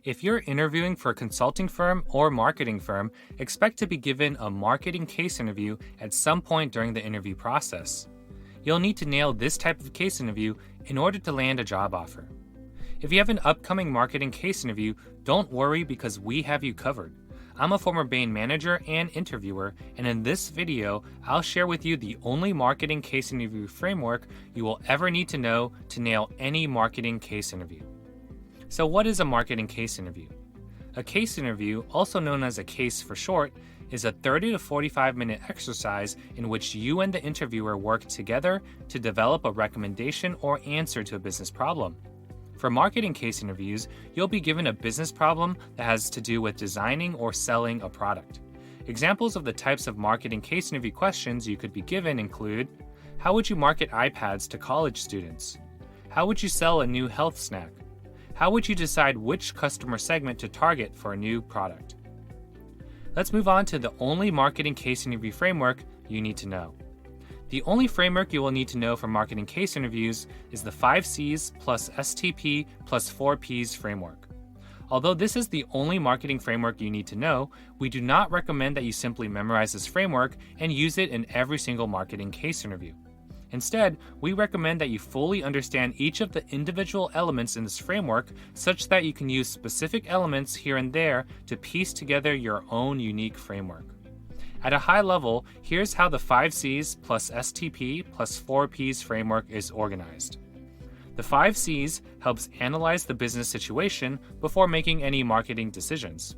If you're interviewing for a consulting firm or marketing firm, expect to be given a marketing case interview at some point during the interview process. You'll need to nail this type of case interview in order to land a job offer. If you have an upcoming marketing case interview, don't worry because we have you covered. I'm a former Bain manager and interviewer, and in this video, I'll share with you the only marketing case interview framework you will ever need to know to nail any marketing case interview. So what is a marketing case interview? A case interview, also known as a case for short, is a 30 to 45-minute exercise in which you and the interviewer work together to develop a recommendation or answer to a business problem. For marketing case interviews, you'll be given a business problem that has to do with designing or selling a product. Examples of the types of marketing case interview questions you could be given include: how would you market iPads to college students? How would you sell a new health snack? How would you decide which customer segment to target for a new product? Let's move on to the only marketing case interview framework you need to know. The only framework you will need to know for marketing case interviews is the 5 C's plus STP plus 4 P's framework. Although this is the only marketing framework you need to know, we do not recommend that you simply memorize this framework and use it in every single marketing case interview. Instead, we recommend that you fully understand each of the individual elements in this framework such that you can use specific elements here and there to piece together your own unique framework. At a high level, here's how the 5 C's plus STP plus 4 P's framework is organized. The 5 C's helps analyze the business situation before making any marketing decisions.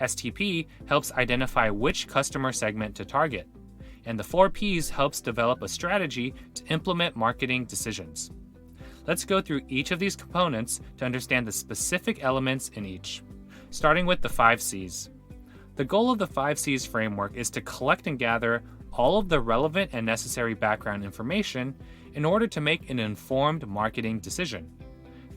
STP helps identify which customer segment to target. And the 4 P's helps develop a strategy to implement marketing decisions. Let's go through each of these components to understand the specific elements in each. Starting with the 5 C's. The goal of the 5 C's framework is to collect and gather all of the relevant and necessary background information in order to make an informed marketing decision.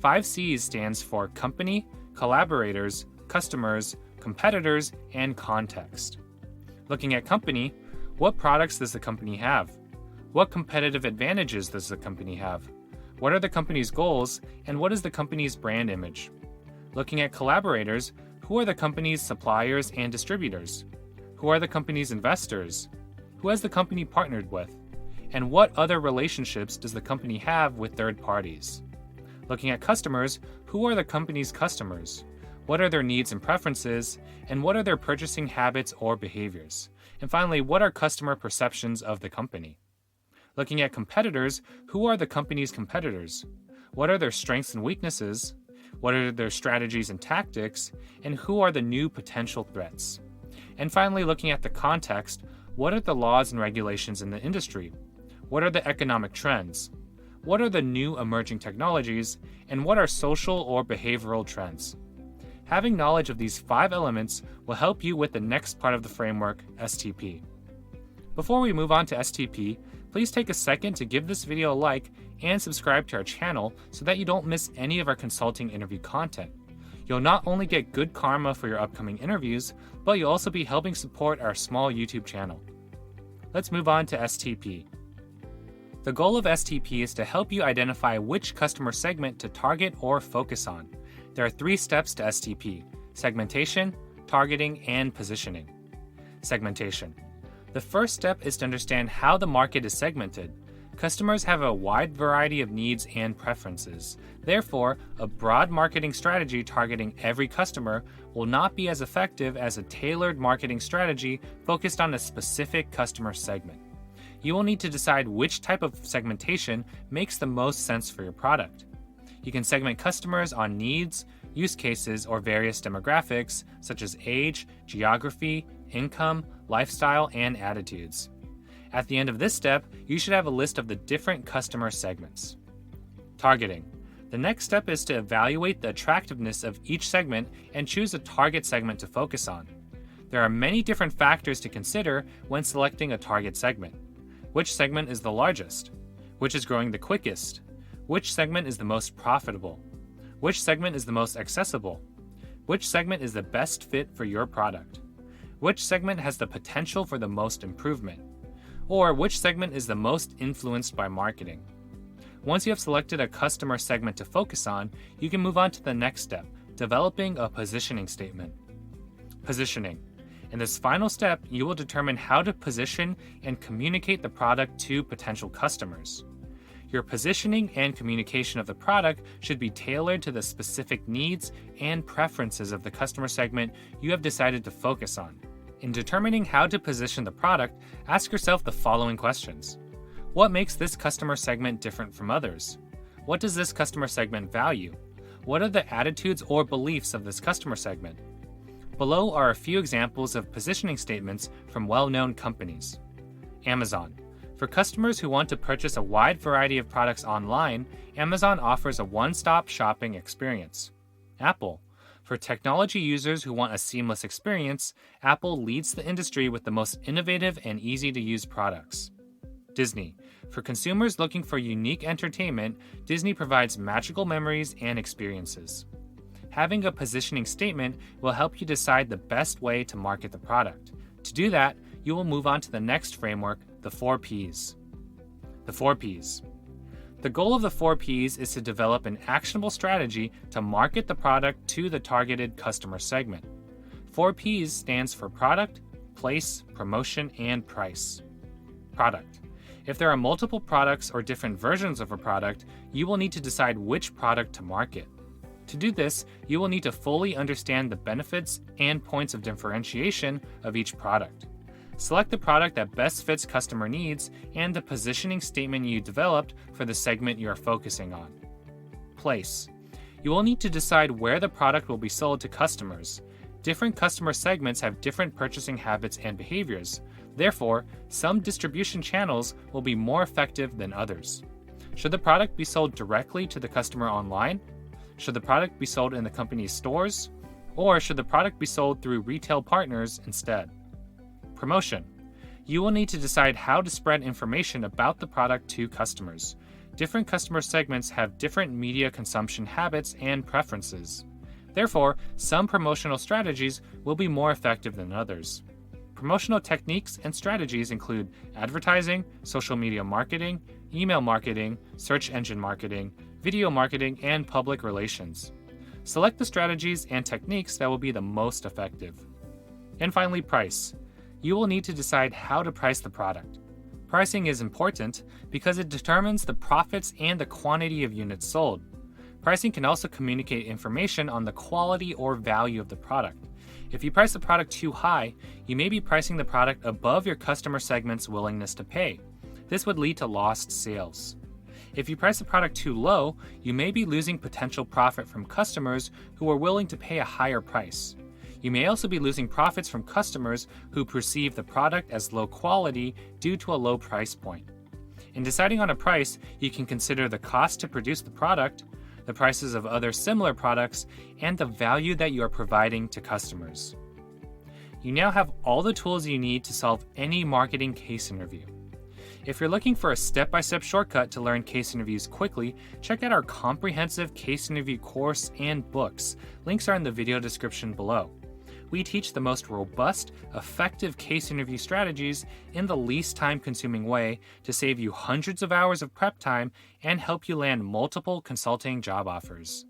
5 C's stands for company, collaborators, customers, competitors, and context. Looking at company, what products does the company have? What competitive advantages does the company have? What are the company's goals, and what is the company's brand image? Looking at collaborators, who are the company's suppliers and distributors? Who are the company's investors? Who has the company partnered with? And what other relationships does the company have with third parties? Looking at customers, who are the company's customers? What are their needs and preferences? And what are their purchasing habits or behaviors? And finally, what are customer perceptions of the company? Looking at competitors, who are the company's competitors? What are their strengths and weaknesses? What are their strategies and tactics? And who are the new potential threats? And finally, looking at the context, what are the laws and regulations in the industry? What are the economic trends? What are the new emerging technologies? And what are social or behavioral trends? Having knowledge of these 5 elements will help you with the next part of the framework, STP. Before we move on to STP, please take a second to give this video a like and subscribe to our channel so that you don't miss any of our consulting interview content. You'll not only get good karma for your upcoming interviews, but you'll also be helping support our small YouTube channel. Let's move on to STP. The goal of STP is to help you identify which customer segment to target or focus on. There are 3 steps to STP: segmentation, targeting, and positioning. Segmentation. The first step is to understand how the market is segmented. Customers have a wide variety of needs and preferences. Therefore, a broad marketing strategy targeting every customer will not be as effective as a tailored marketing strategy focused on a specific customer segment. You will need to decide which type of segmentation makes the most sense for your product. You can segment customers on needs, use cases, or various demographics such as age, geography, income, lifestyle, and attitudes. At the end of this step, you should have a list of the different customer segments. Targeting. The next step is to evaluate the attractiveness of each segment and choose a target segment to focus on. There are many different factors to consider when selecting a target segment. Which segment is the largest? Which is growing the quickest? Which segment is the most profitable? Which segment is the most accessible? Which segment is the best fit for your product? Which segment has the potential for the most improvement? Or which segment is the most influenced by marketing? Once you have selected a customer segment to focus on, you can move on to the next step, developing a positioning statement. Positioning. In this final step, you will determine how to position and communicate the product to potential customers. Your positioning and communication of the product should be tailored to the specific needs and preferences of the customer segment you have decided to focus on. In determining how to position the product, ask yourself the following questions. What makes this customer segment different from others? What does this customer segment value? What are the attitudes or beliefs of this customer segment? Below are a few examples of positioning statements from well-known companies. Amazon. For customers who want to purchase a wide variety of products online, Amazon offers a one-stop shopping experience. Apple. For technology users who want a seamless experience, Apple leads the industry with the most innovative and easy-to-use products. Disney. For consumers looking for unique entertainment, Disney provides magical memories and experiences. Having a positioning statement will help you decide the best way to market the product. To do that, you will move on to the next framework, the 4 Ps. The 4 Ps. The goal of the 4 Ps is to develop an actionable strategy to market the product to the targeted customer segment. 4 Ps stands for product, place, promotion, and price. Product. If there are multiple products or different versions of a product, you will need to decide which product to market. To do this, you will need to fully understand the benefits and points of differentiation of each product. Select the product that best fits customer needs and the positioning statement you developed for the segment you are focusing on. Place. You will need to decide where the product will be sold to customers. Different customer segments have different purchasing habits and behaviors. Therefore, some distribution channels will be more effective than others. Should the product be sold directly to the customer online? Should the product be sold in the company's stores? Or should the product be sold through retail partners instead? Promotion. You will need to decide how to spread information about the product to customers. Different customer segments have different media consumption habits and preferences. Therefore, some promotional strategies will be more effective than others. Promotional techniques and strategies include advertising, social media marketing, email marketing, search engine marketing, video marketing, and public relations. Select the strategies and techniques that will be the most effective. And finally, price. You will need to decide how to price the product. Pricing is important because it determines the profits and the quantity of units sold. Pricing can also communicate information on the quality or value of the product. If you price the product too high, you may be pricing the product above your customer segment's willingness to pay. This would lead to lost sales. If you price the product too low, you may be losing potential profit from customers who are willing to pay a higher price. You may also be losing profits from customers who perceive the product as low quality due to a low price point. In deciding on a price, you can consider the cost to produce the product, the prices of other similar products, and the value that you are providing to customers. You now have all the tools you need to solve any marketing case interview. If you're looking for a step-by-step shortcut to learn case interviews quickly, check out our comprehensive case interview course and books. Links are in the video description below. We teach the most robust, effective case interview strategies in the least time-consuming way to save you hundreds of hours of prep time and help you land multiple consulting job offers.